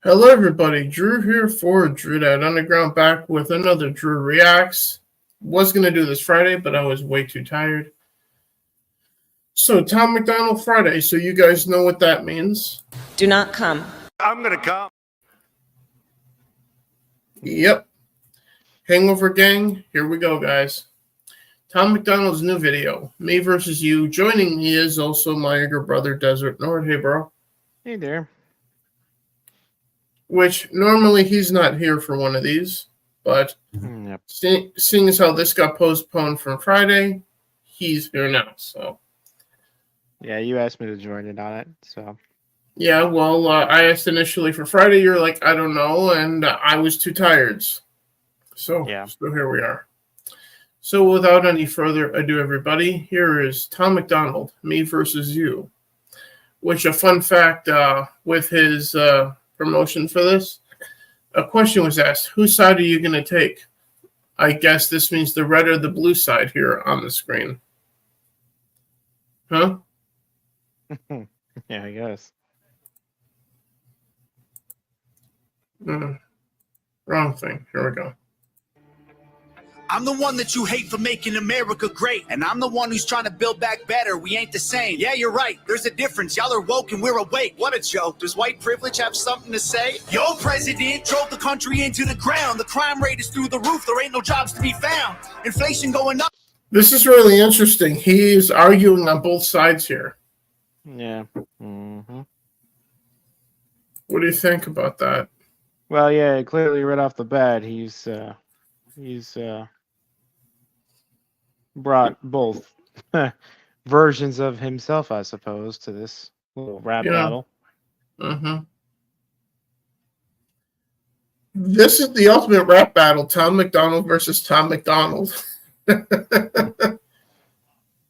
Hello, everybody. Drew here for Drew That Underground, back with another Drew Reacts. Was going to do this Friday, but I was way too tired. So, Tom MacDonald Friday, so you guys know what that means. Do not come. I'm going to come. Yep. Hangover Gang, here we go, guys. Tom MacDonald's new video, Me versus You. Joining me is also my younger brother, Desert Nord. Hey, bro. Hey there. Which, normally he's not here for one of these, but Yep. seeing as how this got postponed from Friday, he's here now, so. Yeah, you asked me to join in on it, so. Yeah, well, I asked initially for Friday. You're like, I don't know, and I was too tired. So, yeah. So here we are. So without any further ado, everybody, here is Tom MacDonald, Me versus You. Which, a fun fact, with his promotion for this, a question was asked, whose side are you going to take? I guess this means the red or the blue side here on the screen. Huh? Yeah, I guess. Wrong thing. Here we go. I'm the one that you hate for making America great. And I'm the one who's trying to build back better. We ain't the same. Yeah, you're right. There's a difference. Y'all are woke and we're awake. What a joke. Does white privilege have something to say? Your president drove the country into the ground. The crime rate is through the roof. There ain't no jobs to be found. Inflation going up. This is really interesting. He's arguing on both sides here. Yeah. Mm-hmm. What do you think about that? Well, yeah, clearly right off the bat, he's brought both versions of himself, I suppose, to this little rap battle. Mm-hmm. This is the ultimate rap battle: Tom MacDonald versus Tom MacDonald.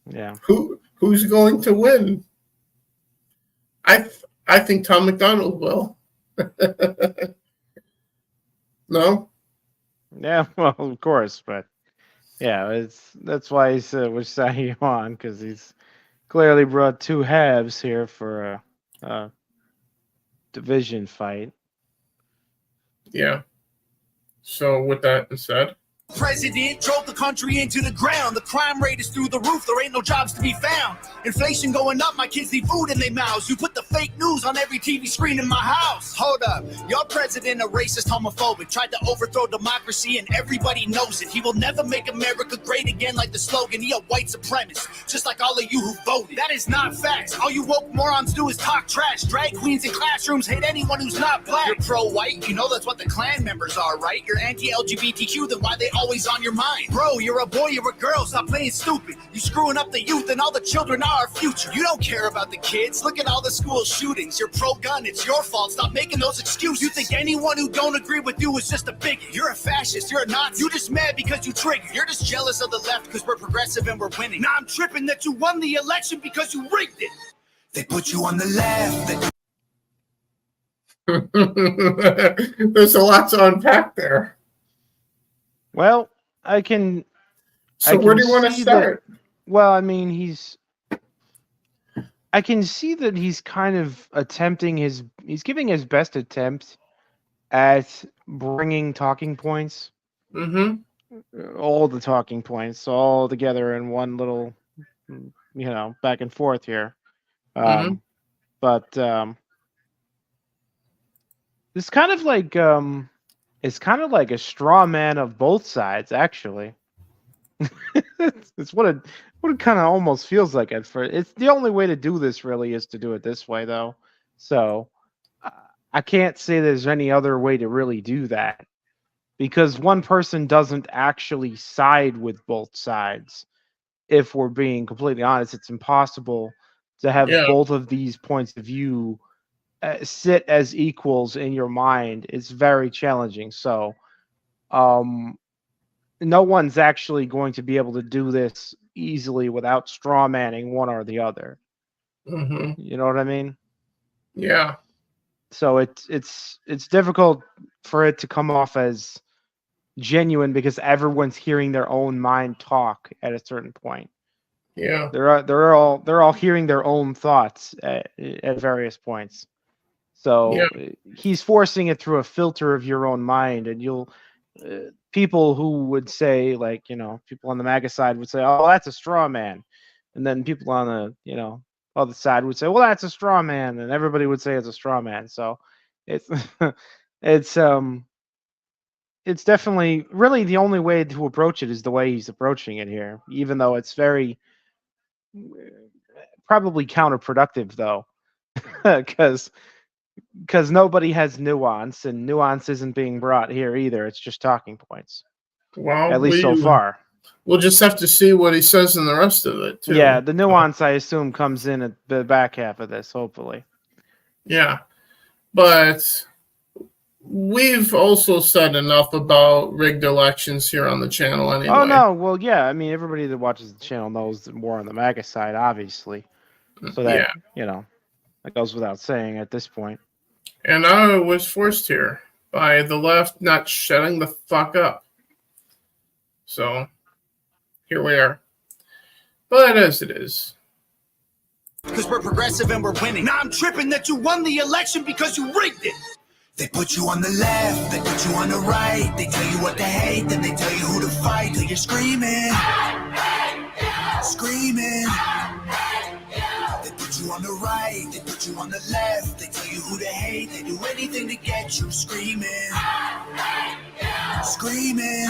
Yeah. Who's going to win? I think Tom MacDonald will. No? Yeah, well, of course, but yeah, that's why he said which side are you on, because he's clearly brought two halves here for a division fight. Yeah. So with that said, President drove the country into the ground. The crime rate is through the roof. There ain't no jobs to be found. Inflation going up. My kids need food in their mouths. You put the fake news on every TV screen in my house. Hold up. Your president, a racist, homophobic, tried to overthrow democracy and everybody knows it. He will never make America great again like the slogan. He a white supremacist, just like all of you who voted. That is not facts. All you woke morons do is talk trash. Drag queens in classrooms hate anyone who's not black. You're pro-white. You know that's what the Klan members are, right? You're anti-LGBTQ. Then why they always on your mind? Bro, you're a boy, you're a girl, stop playing stupid. You screwing up the youth and all the children are our future. You don't care about the kids. Look at all the school shootings. You're pro-gun, it's your fault. Stop making those excuses. You think anyone who don't agree with you is just a bigot. You're a fascist, you're a Nazi. You just mad because you triggered. You're just jealous of the left because we're progressive and we're winning. Now I'm tripping that you won the election because you rigged it. They put you on the left. There's a lot to unpack there. Well, I can. So where do you want to start? Well, I mean, I can see that he's kind of attempting he's giving his best attempt at bringing talking points. Mm-hmm. All the talking points all together in one little, back and forth here. But it's kind of like it's kind of like a straw man of both sides, actually. It's what it kind of almost feels like at first. It's the only way to do this, really, is to do it this way, though. So I can't say there's any other way to really do that, because one person doesn't actually side with both sides. If we're being completely honest, it's impossible to have both of these points of view sit as equals in your mind. It's very challenging. So no one's actually going to be able to do this easily without straw manning one or the other. Mm-hmm. You know what I mean? Yeah. So it's difficult for it to come off as genuine because everyone's hearing their own mind talk at a certain point. Yeah. They're all hearing their own thoughts at various points. So he's forcing it through a filter of your own mind, and you'll people who would say, like, people on the MAGA side would say, "Oh, that's a straw man," and then people on the other side would say, "Well, that's a straw man," and everybody would say it's a straw man. So it's it's it's definitely really the only way to approach it is the way he's approaching it here, even though it's very probably counterproductive though, because nobody has nuance, and nuance isn't being brought here either. It's just talking points, Well, at least so far. We'll just have to see what he says in the rest of it, too. Yeah, the nuance, I assume, comes in at the back half of this, hopefully. Yeah, but we've also said enough about rigged elections here on the channel anyway. Oh, no, well, yeah, I mean, everybody that watches the channel knows that more on the MAGA side, obviously. So that, that goes without saying at this point. And I was forced here by the left not shutting the fuck up. So, here we are. But as it is. Because we're progressive and we're winning. Now I'm tripping that you won the election because you rigged it. They put you on the left, they put you on the right. They tell you what to hate, then they tell you who to fight. Till you're screaming, screaming. They put you on the right, they put you on the left. They tell you who to hate, they do anything to get you screaming, screaming.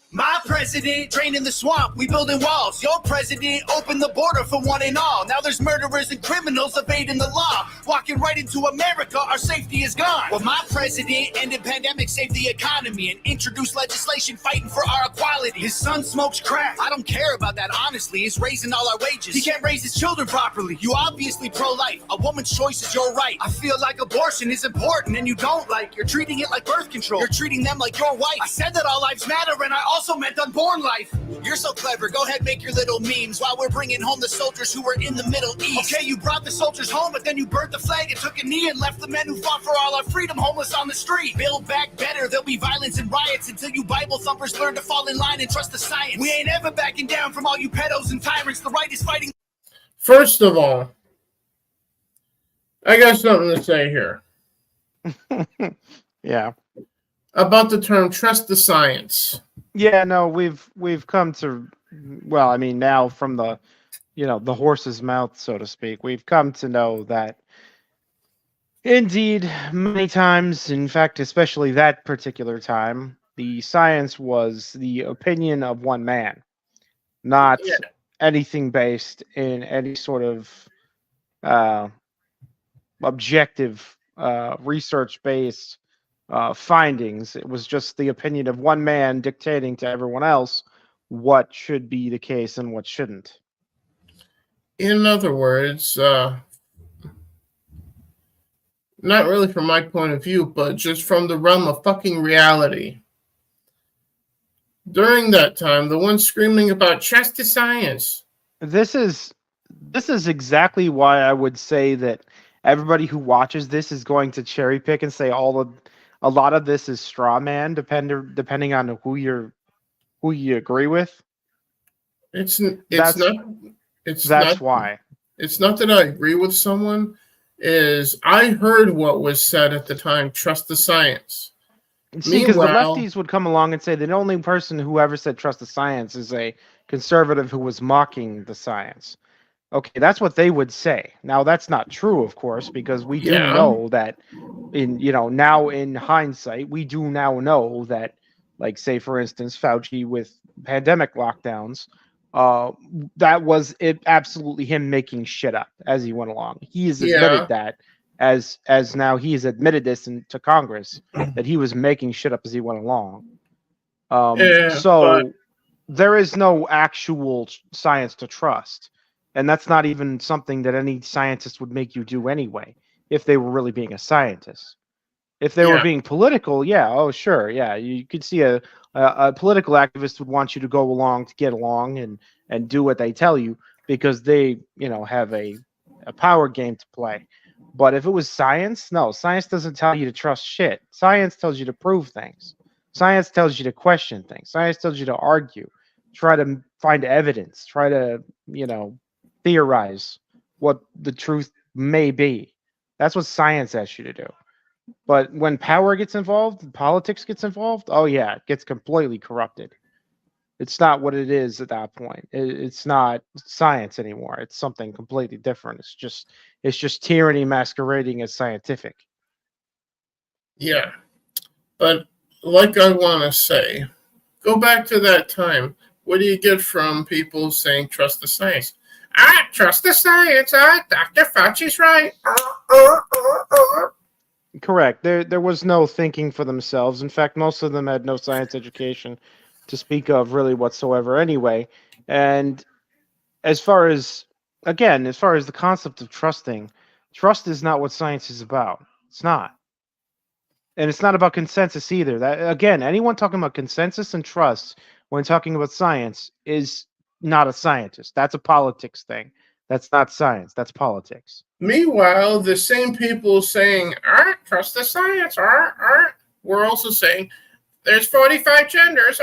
My president draining the swamp, we building walls. Your president opened the border for one and all. Now there's murderers and criminals evading the law. Walking right into America, our safety is gone. Well, my president ended pandemic, saved the economy, and introduced legislation fighting for our equality. His son smokes crack. I don't care about that, honestly. He's raising all our wages. He can't raise his children properly. You obviously pro-life. A woman's choice is your right. I feel like abortion is important and you don't like. You're treating it like birth control. You're treating them like your wife. I said that all lives matter, and I also meant unborn life. You're so clever. Go ahead, make your little memes while we're bringing home the soldiers who were in the Middle East. Okay, you brought the soldiers home, but then you burnt the flag and took a knee and left the men who fought for all our freedom homeless on the street. Build back better. There'll be violence and riots until you Bible thumpers learn to fall in line and trust the science. We ain't ever backing down from all you pedos and tyrants. The right is fighting. First of all, I got something to say here. Yeah. About the term trust the science. Yeah, no, we've come to, well, I mean, now from the, the horse's mouth, so to speak, we've come to know that indeed, many times, in fact, especially that particular time, the science was the opinion of one man, not anything based in any sort of objective, research-based findings. It was just the opinion of one man dictating to everyone else what should be the case and what shouldn't. In other words, not really from my point of view, but just from the realm of fucking reality. During that time, the one screaming about trust the science. This is exactly why I would say that everybody who watches this is going to cherry pick and say a lot of this is straw man, depending on who you agree with. That's why. It's not that I agree with someone. Is I heard what was said at the time. Trust the science. See, because the lefties would come along and say the only person who ever said trust the science is a conservative who was mocking the science. Okay, that's what they would say. Now, that's not true, of course, because we do know that now in hindsight, we do now know that, like, say, for instance, Fauci with pandemic lockdowns, that was it absolutely him making shit up as he went along. He has admitted that as now he has admitted this to Congress that he was making shit up as he went along. So there is no actual science to trust. And that's not even something that any scientist would make you do anyway, if they were really being a scientist. If they were being political, you could see a political activist would want you to go along to get along and do what they tell you because they, have a power game to play. But if it was science, no, science doesn't tell you to trust shit. Science tells you to prove things. Science tells you to question things. Science tells you to argue, try to find evidence, try to, theorize what the truth may be. That's what science asks you to do. But when power gets involved, politics gets involved, oh yeah, it gets completely corrupted. It's not what it is at that point. It's not science anymore. It's something completely different. It's just tyranny masquerading as scientific. Yeah. But like I want to say, go back to that time. What do you get from people saying trust the science? Trust the science. Dr. Fauci's right. Correct. There was no thinking for themselves. In fact, most of them had no science education to speak of really whatsoever anyway. And as far as the concept of trusting, trust is not what science is about. It's not. And it's not about consensus either. That again, anyone talking about consensus and trust when talking about science is not a scientist. That's a politics thing. That's not science. That's politics. Meanwhile, the same people saying, trust the science, we're also saying, there's 45 genders,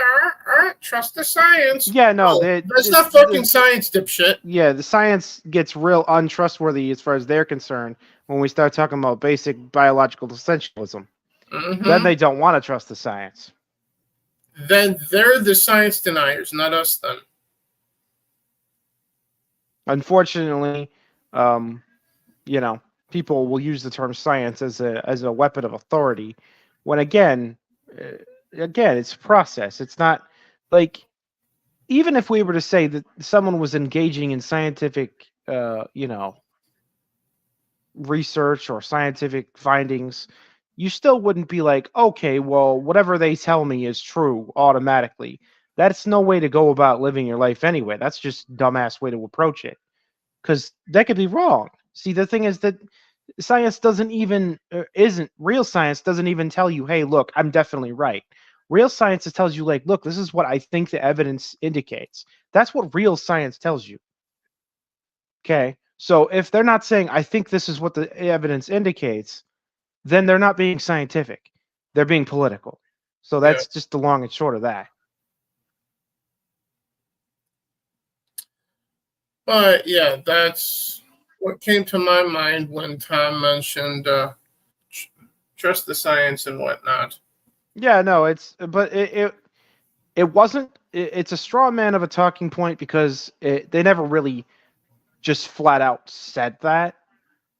trust the science. Yeah, no, that's not fucking science, dipshit. Yeah, the science gets real untrustworthy as far as they're concerned when we start talking about basic biological essentialism. Mm-hmm. Then they don't want to trust the science. Then they're the science deniers, not us then. Unfortunately, people will use the term science as a weapon of authority when again, it's a process. It's not like, even if we were to say that someone was engaging in scientific, research or scientific findings, you still wouldn't be like, okay, well, whatever they tell me is true automatically. That's no way to go about living your life anyway. That's just a dumbass way to approach it, because that could be wrong. See, the thing is that science isn't real science doesn't even tell you, hey, look, I'm definitely right. Real science tells you, like, look, this is what I think the evidence indicates. That's what real science tells you. Okay, so if they're not saying, I think this is what the evidence indicates, then they're not being scientific. They're being political. So that's just the long and short of that. But yeah, that's what came to my mind when Tom mentioned trust the science and whatnot. Yeah, no, it wasn't. It's a straw man of a talking point because they never really just flat out said that,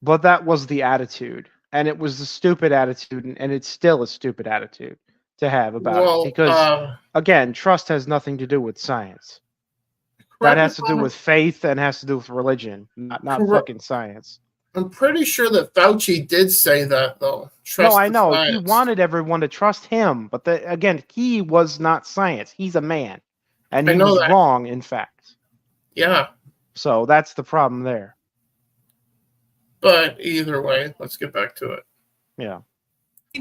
but that was the attitude, and it was a stupid attitude, and it's still a stupid attitude to have about it, because again, trust has nothing to do with science. That has to do with faith and has to do with religion, not fucking science. I'm pretty sure that Fauci did say that, though. No, I know. He wanted everyone to trust him, but again, he was not science. He's a man, and he was wrong, in fact. Yeah. So that's the problem there. But either way, let's get back to it. Yeah.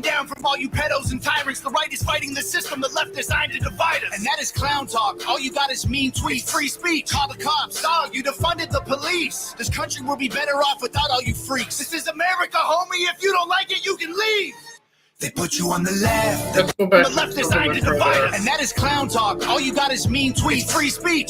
Down from all you pedos and tyrants, the right is fighting the system, the left designed to divide us. And that is clown talk. All you got is mean tweets, free speech, call the cops. Dog, you defunded the police. This country will be better off without all you freaks. This is America, homie. If you don't like it, you can leave. They put you on the left. Let's go back. The left designed to divide us. And that is clown talk. All you got is mean tweets, free speech.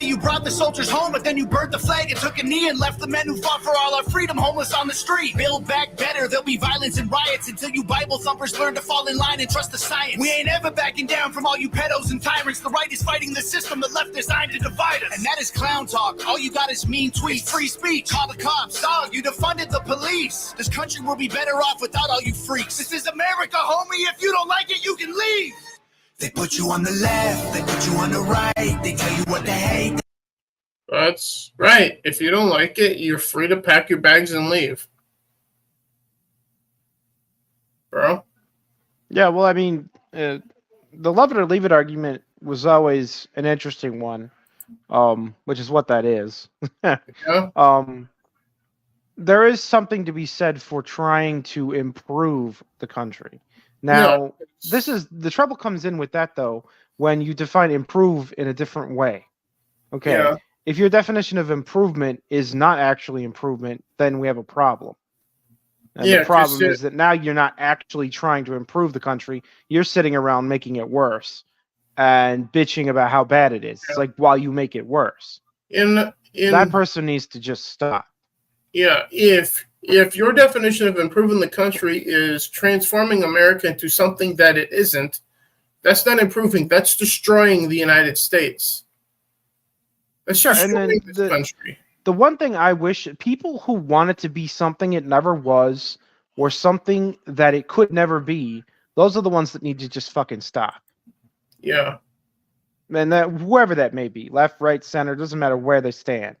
You brought the soldiers home, but then you burnt the flag and took a knee and left the men who fought for all our freedom homeless on the street. Build back better, there'll be violence and riots until you Bible thumpers learn to fall in line and trust the science. We ain't ever backing down from all you pedos and tyrants. The right is fighting the system, the left designed to divide us. And that is clown talk. All you got is mean tweets, free speech, call the cops. Dog, you defunded the police. This country will be better off without all you freaks. This is America, homie. If you don't like it, you can leave. They put you on the left, they put you on the right. They tell you what to hate. That's right. If you don't like it, you're free to pack your bags and leave. Bro? Yeah, well, I mean, the love it or leave it argument was always an interesting one, which is what that is. Yeah. There is something to be said for trying to improve the country. Now, this is the trouble comes in with that, though, when you define improve in a different way. Okay. Yeah. If your definition of improvement is not actually improvement, then we have a problem. And the problem is that now you're not actually trying to improve the country. You're sitting around making it worse and bitching about how bad it is. It's like, while you make it worse. That person needs to just stop. Yeah, if your definition of improving the country is transforming America into something that it isn't, that's not improving. That's destroying the United States. That's Sure, and destroying then this country. the one thing I wish people who want it to be something it never was, or something that it could never be, those are the ones that need to just fucking stop. Yeah. And that whoever that may be, left, right, center, doesn't matter where they stand.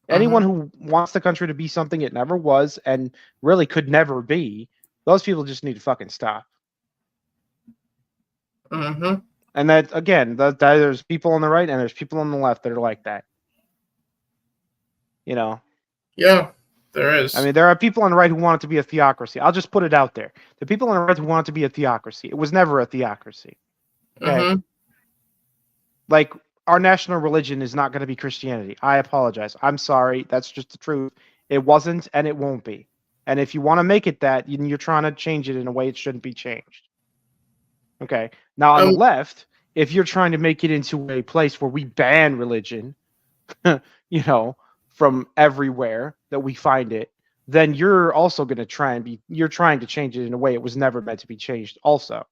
Anyone who wants the country to be something it never was and really could never be, those people just need to fucking stop. Mm-hmm. And that, again, there's people on the right and there's people on the left that are like that. You know? Yeah, there is. I mean, there are people on the right who want it to be a theocracy. I'll just put it out there. The people on the right who want it to be a theocracy. It was never a theocracy. Okay? Like, our national religion is not going to be Christianity. I apologize. I'm sorry. That's just the truth. It wasn't and it won't be. And if you want to make it that, you're trying to change it in a way it shouldn't be changed. Okay. Now, on the left, if you're trying to make it into a place where we ban religion, you know, from everywhere that we find it, then you're also going to you're trying to change it in a way it was never meant to be changed also.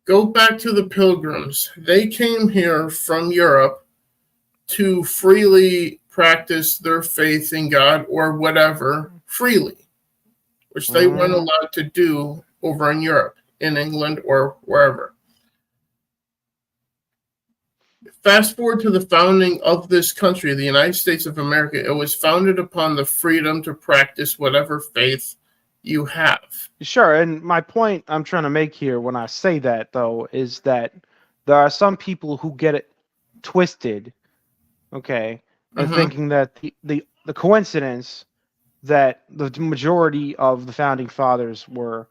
Go back to the Pilgrims. They came here from Europe to freely practice their faith in God or whatever freely, which they weren't allowed to do over in Europe, in England, or wherever. Fast forward to the founding of this country, the United States of America. It was founded upon the freedom to practice whatever faith you have. Sure, and my point I'm trying to make here when I say that, though, is that there are some people who get it twisted, okay, and thinking that the coincidence that the majority of the founding fathers were,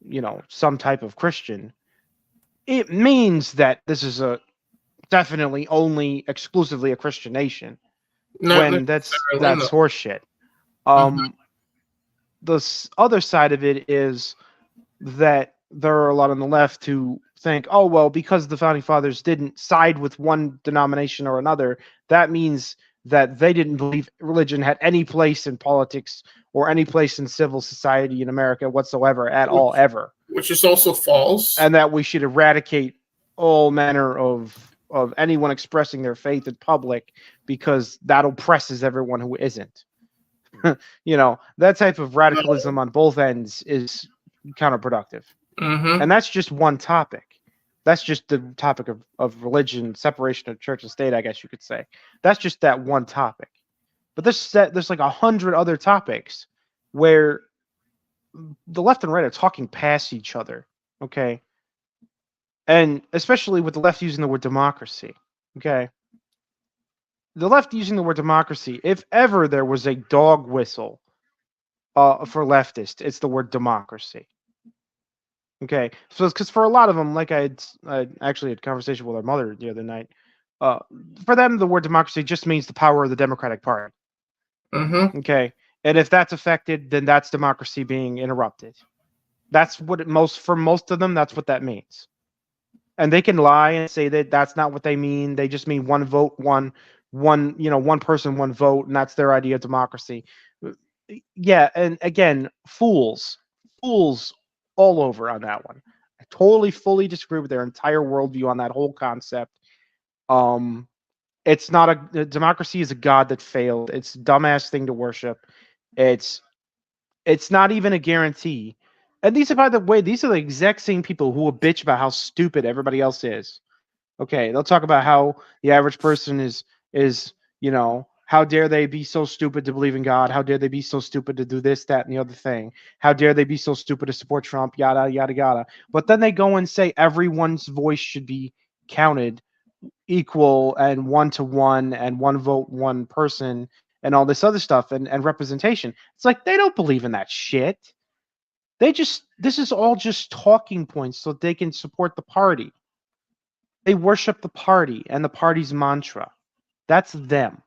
you know, some type of Christian, it means that this is a definitely only exclusively a Christian nation. When that's horseshit. The other side of it is that there are a lot on the left who think, oh, well, because the founding fathers didn't side with one denomination or another, that means that they didn't believe religion had any place in politics or any place in civil society in America whatsoever at all, ever. Which is also false. And that we should eradicate all manner of anyone expressing their faith in public because that oppresses everyone who isn't. You know, that type of radicalism on both ends is counterproductive. And that's just one topic. That's just the topic of religion, separation of church and state, I guess you could say. That's just that one topic. But there's like 100 other topics where the left and right are talking past each other, okay? And especially with the left using the word democracy, okay? The left using the word democracy, if ever there was a dog whistle for leftists, it's the word democracy. Okay, so because for a lot of them, like I actually had a conversation with our mother the other night, for them the word democracy just means the power of the Democratic Party. Okay, and if that's affected, then that's democracy being interrupted. That's what for most of them, that's what that means. And they can lie and say that that's not what they mean. They just mean one vote, one person, one vote, and that's their idea of democracy. Yeah, and again, fools all over on that one. I totally, fully disagree with their entire worldview on that whole concept. It's not democracy is a god that failed. It's a dumbass thing to worship. It's not even a guarantee. And these are, by the way, these are the exact same people who will bitch about how stupid everybody else is. Okay, they'll talk about how the average person is, you know, how dare they be so stupid to believe in God? How dare they be so stupid to do this, that, and the other thing? How dare they be so stupid to support Trump? Yada, yada, yada. But then they go and say everyone's voice should be counted equal and 1-to-1 and one vote, one person, and all this other stuff and representation. It's like they don't believe in that shit. This is all just talking points so they can support the party. They worship the party and the party's mantra. That's them.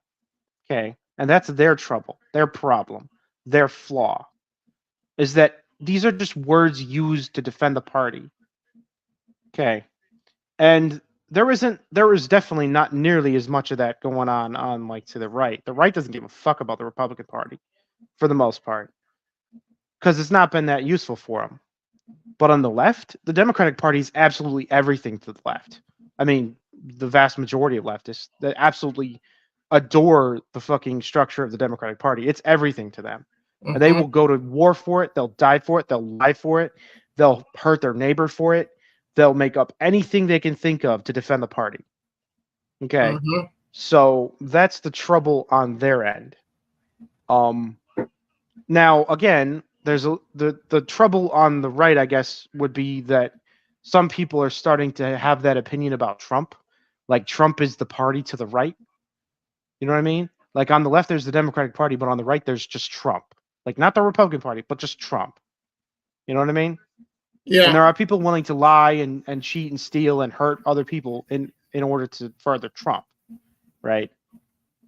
Okay, and that's their trouble, their problem, their flaw, is that these are just words used to defend the party. Okay, and there is definitely not nearly as much of that going on like to the right. The right doesn't give a fuck about the Republican Party for the most part because it's not been that useful for them. But on the left, the Democratic Party is absolutely everything to the left. I mean, the vast majority of leftists that absolutely adore the fucking structure of the Democratic Party. It's everything to them. And they will go to war for it. They'll die for it. They'll lie for it. They'll hurt their neighbor for it. They'll make up anything they can think of to defend the party. Okay. So that's the trouble on their end. Now, again, there's the trouble on the right, I guess, would be that some people are starting to have that opinion about Trump. Like Trump is the party to the right. You know what I mean? Like on the left, there's the Democratic Party, but on the right, there's just Trump. Like not the Republican Party, but just Trump. You know what I mean? Yeah. And there are people willing to lie and cheat and steal and hurt other people in order to further Trump. Right?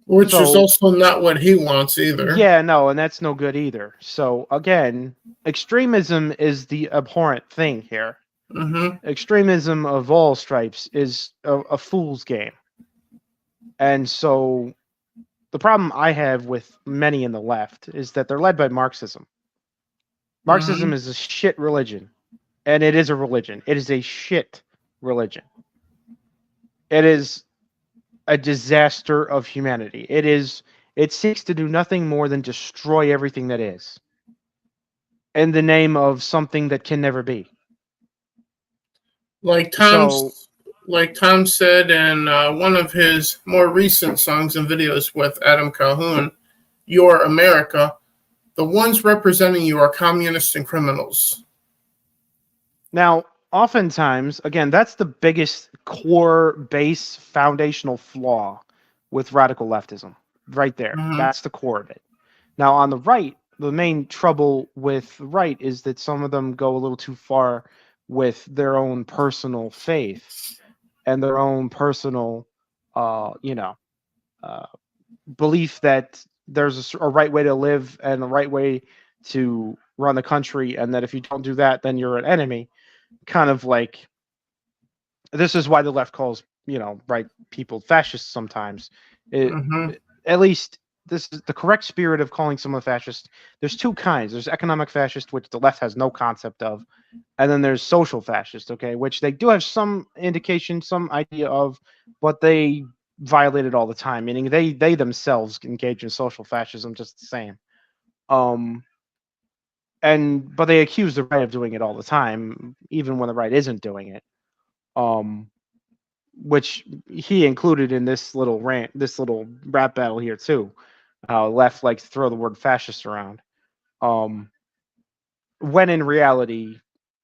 Which is also not what he wants either. Yeah, no, and that's no good either. So again, extremism is the abhorrent thing here. Extremism of all stripes is a fool's game. And so the problem I have with many in the left is that they're led by Marxism. Marxism is a shit religion. And it is a religion. It is a shit religion. It is a disaster of humanity. It seeks to do nothing more than destroy everything that is in the name of something that can never be. Like Tom said in one of his more recent songs and videos with Adam Calhoun, "Your America, the ones representing you are communists and criminals." Now, oftentimes, again, that's the biggest core base foundational flaw with radical leftism. Right there. That's the core of it. Now, on the right, the main trouble with the right is that some of them go a little too far with their own personal faith and their own personal, belief that there's a right way to live and a right way to run the country, and that if you don't do that, then you're an enemy. Kind of like, this is why the left calls, right people fascists sometimes. At least this is the correct spirit of calling someone fascist. There's two kinds. There's economic fascist, which the left has no concept of, and then there's social fascist, okay, which they do have some indication, some idea of, but they violate it all the time, meaning they themselves engage in social fascism just the same. But they accuse the right of doing it all the time, even when the right isn't doing it. Which he included in this little rap battle here too. Left likes to throw the word fascist around. When in reality,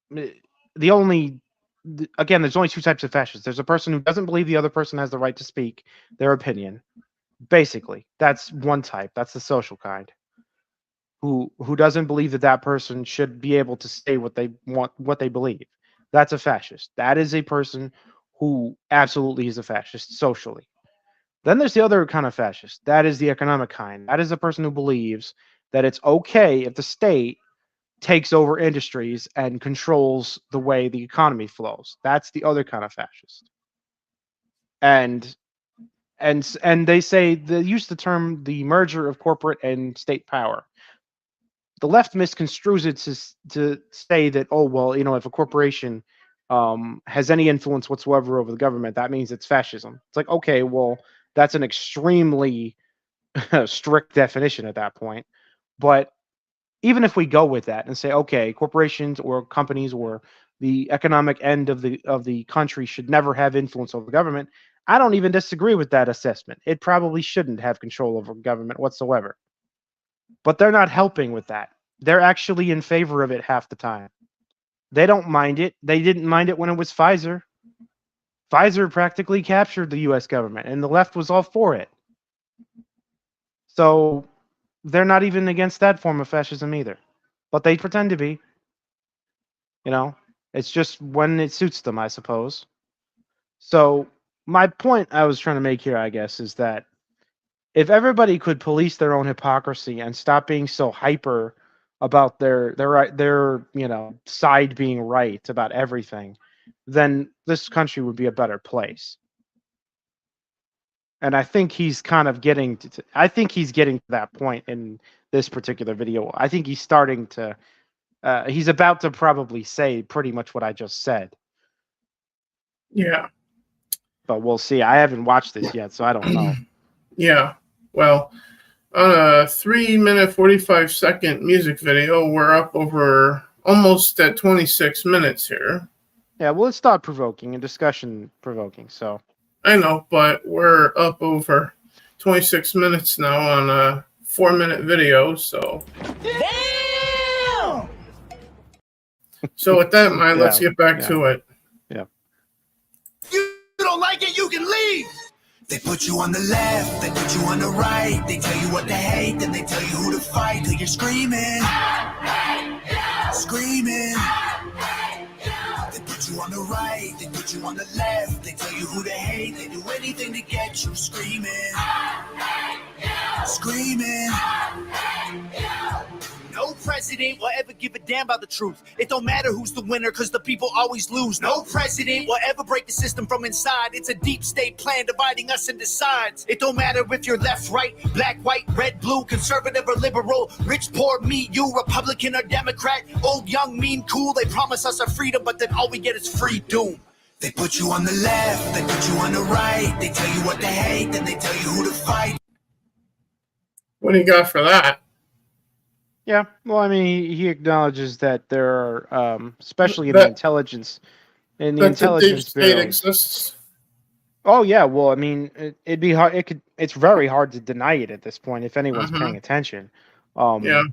there's only two types of fascists. There's a person who doesn't believe the other person has the right to speak their opinion. Basically, that's one type. That's the social kind. Who doesn't believe that person should be able to say what they want, what they believe. That's a fascist. That is a person who absolutely is a fascist socially. Then there's the other kind of fascist. That is the economic kind. That is a person who believes that it's okay if the state takes over industries and controls the way the economy flows. That's the other kind of fascist. And they say, they use the term the merger of corporate and state power. The left misconstrues it to say that, oh, well, if a corporation has any influence whatsoever over the government, that means it's fascism. It's like, okay, well, that's an extremely strict definition at that point. But even if we go with that and say, okay, corporations or companies or the economic end of the country should never have influence over the government, I don't even disagree with that assessment. It probably shouldn't have control over government whatsoever. But they're not helping with that. They're actually in favor of it half the time. They don't mind it. They didn't mind it when it was Pfizer. Pfizer practically captured the U.S. government, and the left was all for it. So they're not even against that form of fascism either. But they pretend to be. It's just when it suits them, I suppose. So my point I was trying to make here, I guess, is that if everybody could police their own hypocrisy and stop being so hyper about their side being right about everything, then this country would be a better place. And I think he's kind of getting to I think he's getting to that point in this particular video. I think he's starting to he's about to probably say pretty much what I just said. Yeah. But we'll see. I haven't watched this yet, so I don't know. Yeah. Well, on a 3-minute 45-second music video, we're up over almost at 26 minutes here. Yeah, well, it's thought provoking and discussion provoking. So I know, but we're up over 26 minutes now on a 4-minute video. So, Damn! so with that in mind, let's get back to it. Yeah. You don't like it, you can leave. They put you on the left, they put you on the right. They tell you what to hate, then they tell you who to fight. Till you're screaming, screaming. They put you on the right, they put you on the left. They tell you who to hate, they do anything to get you screaming, screaming. No president will ever give a damn about the truth. It don't matter who's the winner, cause the people always lose. No president will ever break the system from inside. It's a deep state plan dividing us into sides. It don't matter if you're left, right, black, white, red, blue, conservative or liberal, rich, poor, me, you, Republican or Democrat, old, young, mean, cool. They promise us our freedom, but then all we get is free doom. They put you on the left, they put you on the right. They tell you what to hate, then they tell you who to fight. What do you got for that? Yeah, well, I mean, he acknowledges that there are, especially in the intelligence, in the intelligence state bureau. exists. Oh yeah, well, I mean, it'd be hard. It's very hard to deny it at this point if anyone's paying attention. Yeah.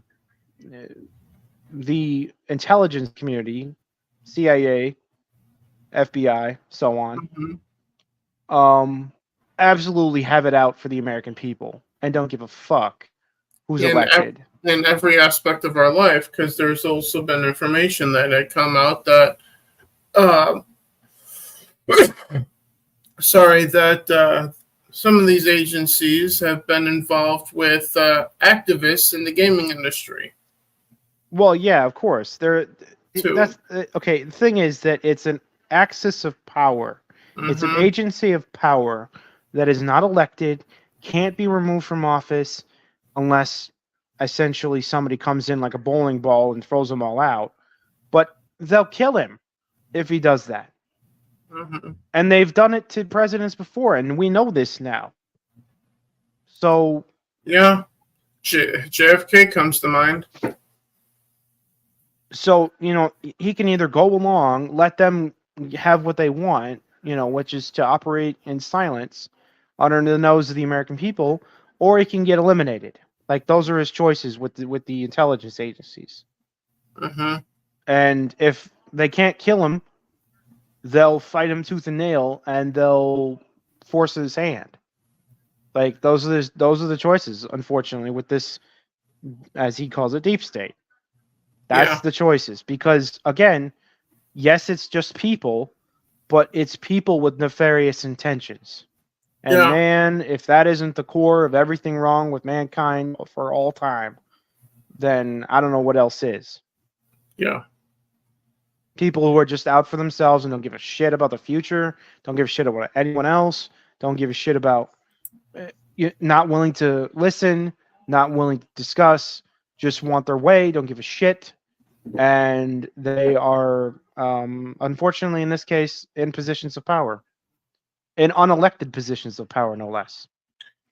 The intelligence community, CIA, FBI, so on, absolutely have it out for the American people and don't give a fuck who's elected. In every aspect of our life, because there's also been information that had come out that, some of these agencies have been involved with activists in the gaming industry. Well, yeah, of course. That's okay. The thing is that it's an axis of power. It's an agency of power that is not elected, can't be removed from office unless essentially somebody comes in like a bowling ball and throws them all out. But they'll kill him if he does that. And they've done it to presidents before, and we know this now. So yeah, JFK comes to mind. So, he can either go along, let them have what they want, which is to operate in silence under the nose of the American people, or he can get eliminated. Like, those are his choices with the intelligence agencies. And if they can't kill him, they'll fight him tooth and nail, and they'll force his hand. Like, those are the choices, unfortunately, with this, as he calls it, deep state. That's the choices. Because, again, yes, it's just people, but it's people with nefarious intentions. And man, if that isn't the core of everything wrong with mankind for all time, then I don't know what else is. Yeah. People who are just out for themselves and don't give a shit about the future, don't give a shit about anyone else, don't give a shit about not willing to listen, not willing to discuss, just want their way, don't give a shit. And they are, unfortunately, in this case, in positions of power. In unelected positions of power, no less.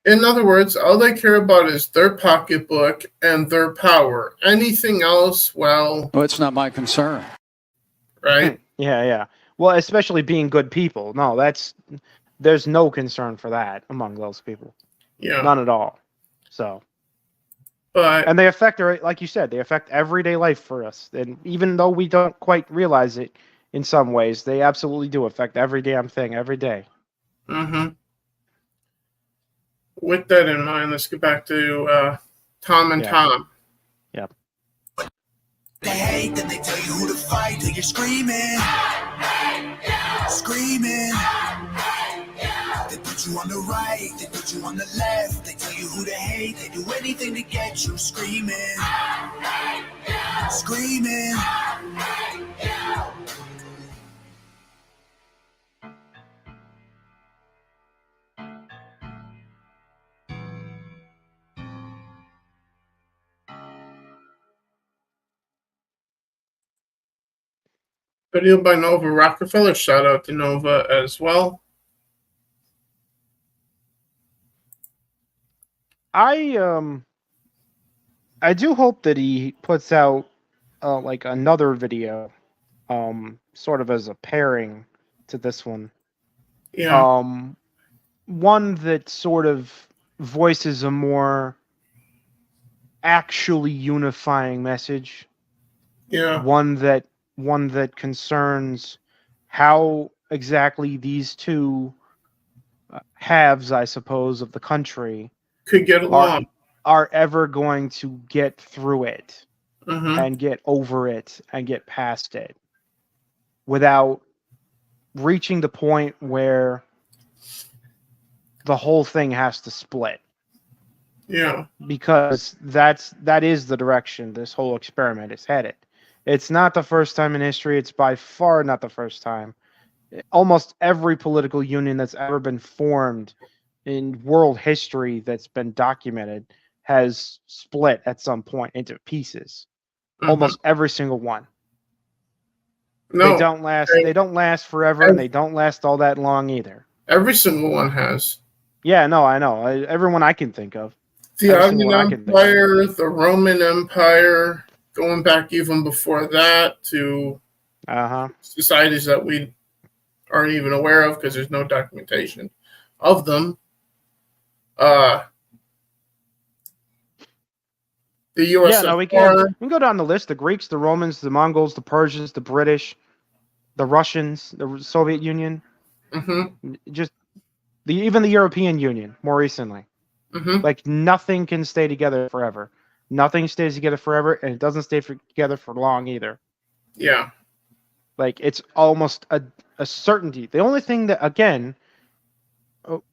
In other words, all they care about is their pocketbook and their power. Anything else, well, it's not my concern. Right? Yeah. Well, especially being good people. No, there's no concern for that among those people. Yeah. None at all. So. And they affect, like you said, they affect everyday life for us. And even though we don't quite realize it in some ways, they absolutely do affect every damn thing, every day. With that in mind, let's get back to Tom and Tom. Yep. They hate, then they tell you who to fight till you're screaming, screaming. They put you on the right, they put you on the left. They tell you who to hate, they do anything to get you screaming, screaming. Video by Nova Rockefeller. Shout out to Nova as well. I do hope that he puts out like another video, sort of as a pairing to this one. Yeah. One that sort of voices a more actually unifying message. Yeah. One that concerns how exactly these two halves, I suppose, of the country Could get along. are ever going to get through it Mm-hmm. and get over it and get past it without reaching the point where the whole thing has to split. Yeah. Because that is the direction this whole experiment is headed. It's not the first time in history. It's by far not the first time. Almost every political union that's ever been formed in world history that's been documented has split at some point into pieces. Mm-hmm. Almost every single one. No, they don't last. They don't last forever, and they don't last all that long either. Every single one has. Yeah, no, I know. Everyone I can think of. The Ottoman Empire, the Roman Empire, going back even before that to societies that we aren't even aware of because there's no documentation of them. The U.S. Yeah, no, we can go down the list: the Greeks, the Romans, the Mongols, the Persians, the British, the Russians, the Soviet Union. Mm-hmm. Just even the European Union more recently. Mm-hmm. Like nothing can stay together forever. Nothing stays together forever, and it doesn't stay together for long either. Yeah. Like it's almost a certainty. The only thing that, again,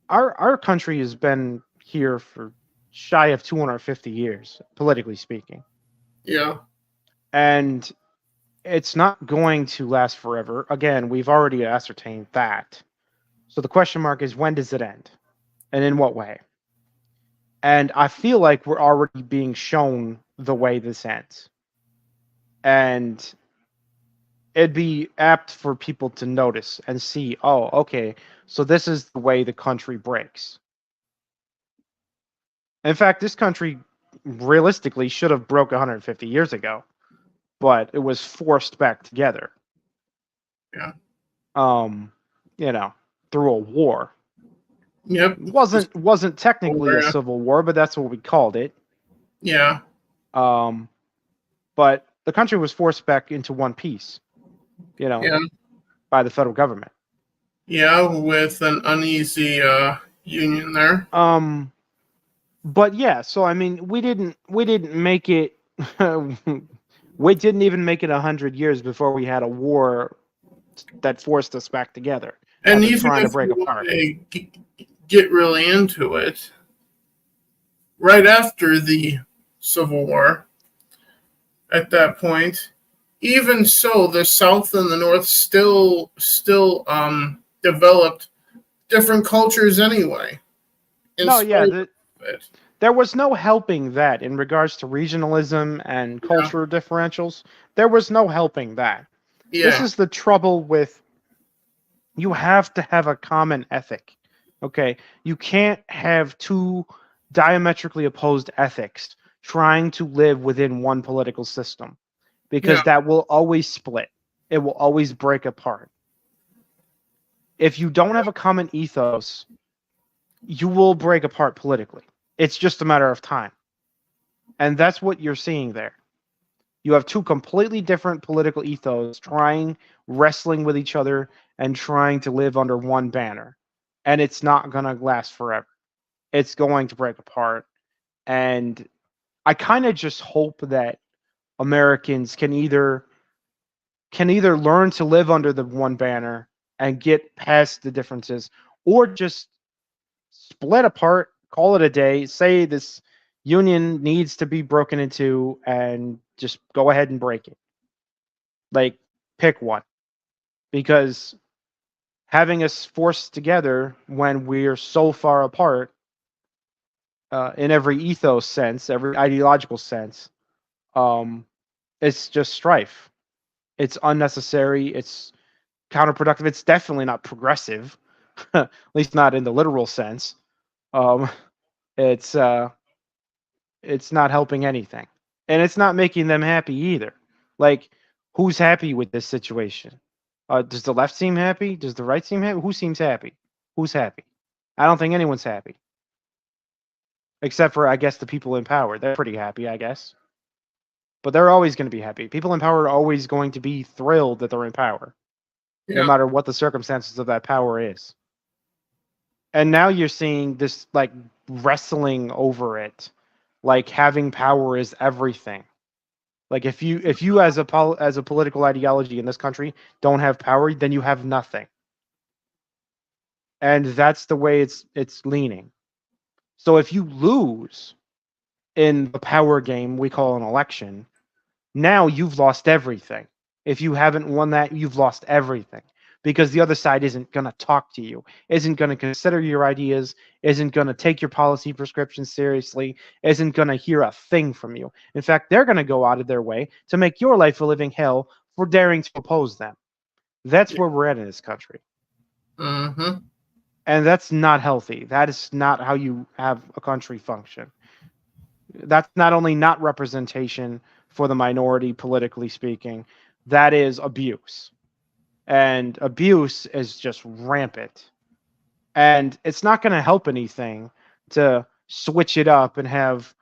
our country has been here for shy of 250 years, politically speaking. Yeah. And it's not going to last forever. Again, we've already ascertained that. So the question mark is, when does it end? And in what way? And I feel like we're already being shown the way this ends. And it'd be apt for people to notice and see, oh, okay, so this is the way the country breaks. In fact, this country realistically should have broke 150 years ago, but it was forced back together. Yeah. Through a war. Yep. Wasn't technically a civil war, but that's what we called it. Yeah. But the country was forced back into one piece, by the federal government. Yeah, with an uneasy union there. But yeah, so I mean, we didn't make it. We didn't even make it 100 years before we had a war that forced us back together. And even trying if to break apart. Get really into it, right after the Civil War, at that point, even so, the South and the North still developed different cultures anyway. There was no helping that in regards to regionalism and cultural differentials. There was no helping that. Yeah. This is the trouble with, you have to have a common ethic. Okay? You can't have two diametrically opposed ethics trying to live within one political system, because that will always split. It will always break apart. If you don't have a common ethos, you will break apart politically. It's just a matter of time. And that's what you're seeing there. You have two completely different political ethos wrestling with each other and trying to live under one banner. And it's not going to last forever. It's going to break apart. And I kind of just hope that Americans can either learn to live under the one banner and get past the differences, or just split apart, call it a day, say this union needs to be broken into, and just go ahead and break it. Like, pick one. Because having us forced together when we're so far apart, in every ethos sense, every ideological sense, it's just strife. It's unnecessary. It's counterproductive. It's definitely not progressive, at least not in the literal sense. Um, it's not helping anything, and it's not making them happy either. Like, who's happy with this situation? Does the left seem happy? Does the right seem happy? Who seems happy? Who's happy? I don't think anyone's happy, except for, I guess, the people in power. They're pretty happy, I guess, but they're always going to be happy. People in power are always going to be thrilled that they're in power, no Yeah. matter what the circumstances of that power is. And now you're seeing this like wrestling over it, like having power is everything. Like if you as a political ideology in this country don't have power, then you have nothing. And that's the way it's leaning. So if you lose in the power game we call an election, now you've lost everything. If you haven't won that, you've lost everything, because the other side isn't going to talk to you, isn't going to consider your ideas, isn't going to take your policy prescriptions seriously, isn't going to hear a thing from you. In fact, they're going to go out of their way to make your life a living hell for daring to oppose them. That's where we're at in this country. Mm-hmm. And that's not healthy. That is not how you have a country function. That's not only not representation for the minority, politically speaking, that is abuse. And abuse is just rampant. And it's not going to help anything to switch it up and have,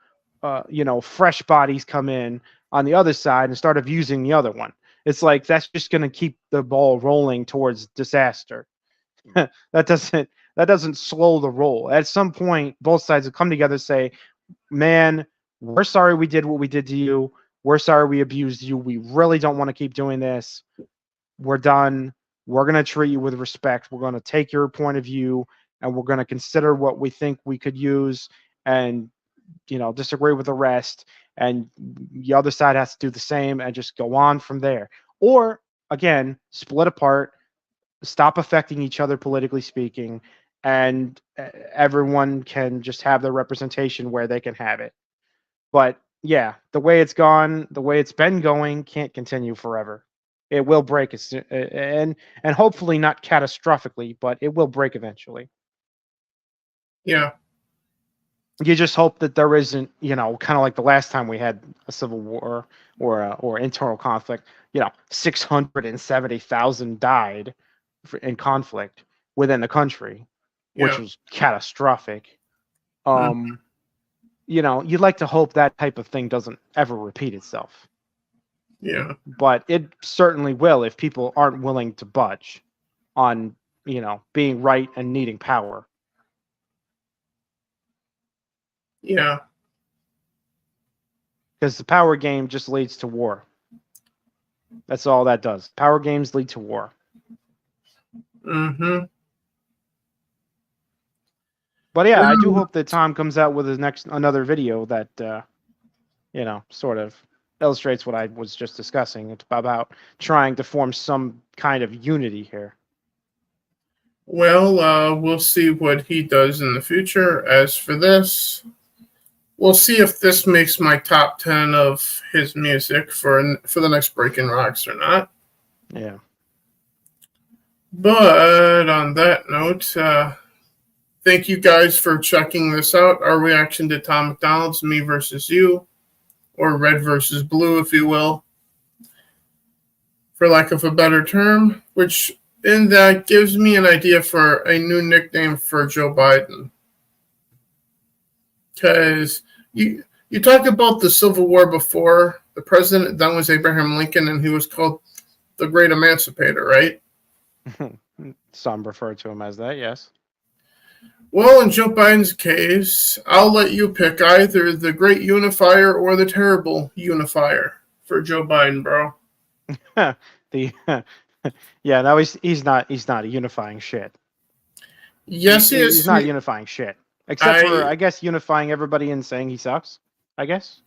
fresh bodies come in on the other side and start abusing the other one. It's like that's just going to keep the ball rolling towards disaster. that doesn't slow the roll. At some point, both sides will come together and say, man, we're sorry we did what we did to you. We're sorry we abused you. We really don't want to keep doing this. We're done. We're going to treat you with respect. We're going to take your point of view and we're going to consider what we think we could use and, disagree with the rest. And the other side has to do the same and just go on from there. Or, again, split apart, stop affecting each other politically speaking, and everyone can just have their representation where they can have it. But yeah, the way it's gone, the way it's been going, can't continue forever. It will break, and hopefully not catastrophically, but it will break eventually. Yeah. You just hope that there isn't, kind of like the last time we had a civil war or internal conflict. 670,000 died in conflict within the country, which was catastrophic. You'd like to hope that type of thing doesn't ever repeat itself. Yeah. But it certainly will if people aren't willing to budge on, being right and needing power. Yeah. Because the power game just leads to war. That's all that does. Power games lead to war. Mm-hmm. But yeah, I do hope that Tom comes out with another video that, sort of illustrates what I was just discussing. It's about trying to form some kind of unity here. Well, we'll see what he does in the future. As for this, we'll see if this makes my top 10 of his music for the next Breaking Rocks or not. Yeah. But on that note, thank you guys for checking this out. Our reaction to Tom MacDonald's Me versus You, or Red versus Blue, if you will, for lack of a better term, and that gives me an idea for a new nickname for Joe Biden. Because you talked about the Civil War before. The president then was Abraham Lincoln, and he was called the Great Emancipator, right? Some refer to him as that, yes. Well, in Joe Biden's case, I'll let you pick either the Great Unifier or the Terrible Unifier for Joe Biden, bro. No, he's not unifying shit. Yes, he is. He's not unifying shit, except for I guess unifying everybody and saying he sucks. I guess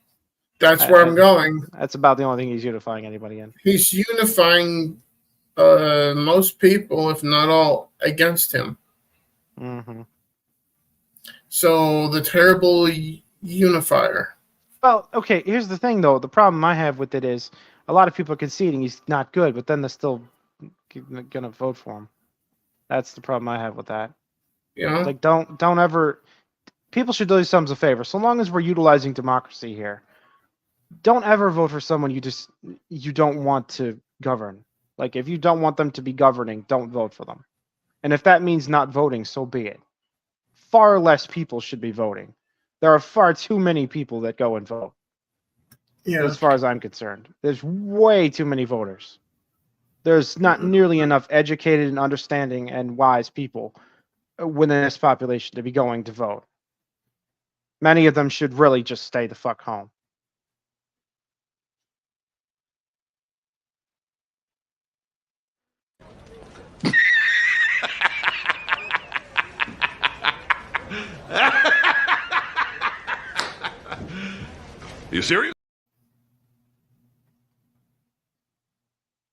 that's where I'm going. That's about the only thing he's unifying anybody in. He's unifying most people, if not all, against him. Mm-hmm. So the Terrible Unifier. Well, okay, here's the thing, though. The problem I have with it is a lot of people are conceding he's not good, but then they're still going to vote for him. That's the problem I have with that. You know? Like, don't ever... People should do themselves a favor. So long as we're utilizing democracy here, don't ever vote for someone you don't want to govern. Like, if you don't want them to be governing, don't vote for them. And if that means not voting, so be it. Far less people should be voting. There are far too many people that go and vote. Yeah. As far as I'm concerned, there's way too many voters. There's not nearly enough educated and understanding and wise people within this population to be going to vote. Many of them should really just stay the fuck home. You serious?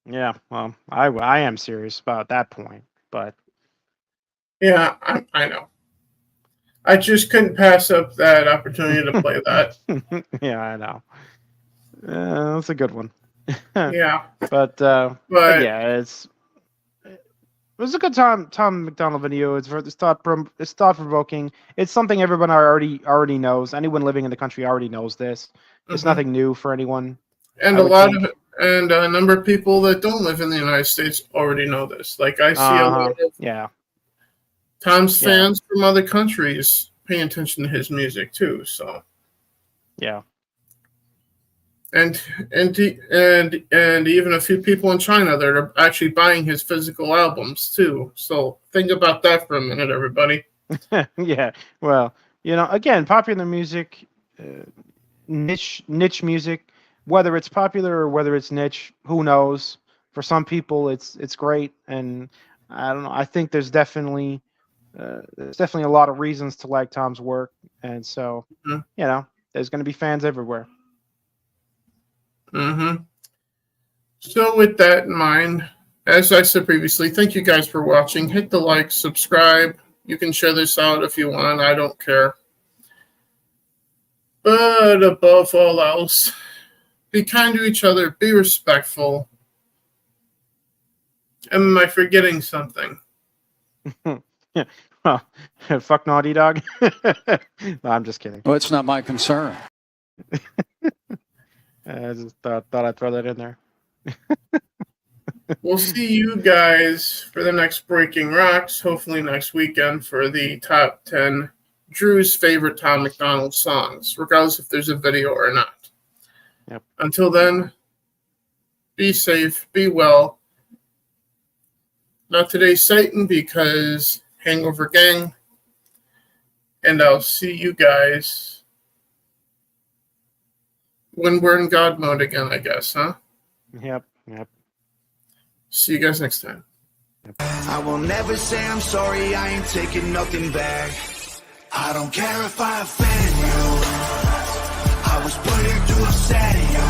Yeah, well, I am serious about that point, but Yeah, I know. I just couldn't pass up that opportunity to play that. yeah, I know. That's a good one. Yeah. But yeah, it was a good Tom MacDonald video. It's thought provoking. It's something everyone already knows. Anyone living in the country already knows this. It's nothing new for anyone. And a number of people that don't live in the United States already know this. Like I see a lot of Tom's fans from other countries paying attention to his music too. So yeah. And even a few people in China that are actually buying his physical albums too. So think about that for a minute, everybody. Yeah. Well, again, popular music, niche music, whether it's popular or whether it's niche, who knows? For some people, it's great, and I don't know. I think there's definitely a lot of reasons to like Tom's work, and so there's going to be fans everywhere. So with that in mind, as I said previously, thank you guys for watching. Hit the like, subscribe. You can share this out if you want. I don't care. But above all else, be kind to each other. Be respectful. Am I forgetting something? Yeah. Well, fuck Naughty Dog. No, I'm just kidding. Well, it's not my concern. I just thought I'd throw that in there. We'll see you guys for the next Breaking Rocks, hopefully next weekend, for the top 10 Drew's favorite Tom MacDonald songs, regardless if there's a video or not. Yep. Until then, be safe, be well. Not today, Satan, because Hangover Gang. And I'll see you guys when we're in God mode again, I guess, huh? Yep. See you guys next time. I will never say I'm sorry, I ain't taking nothing back. I don't care if I offend you. I was put here to upset you.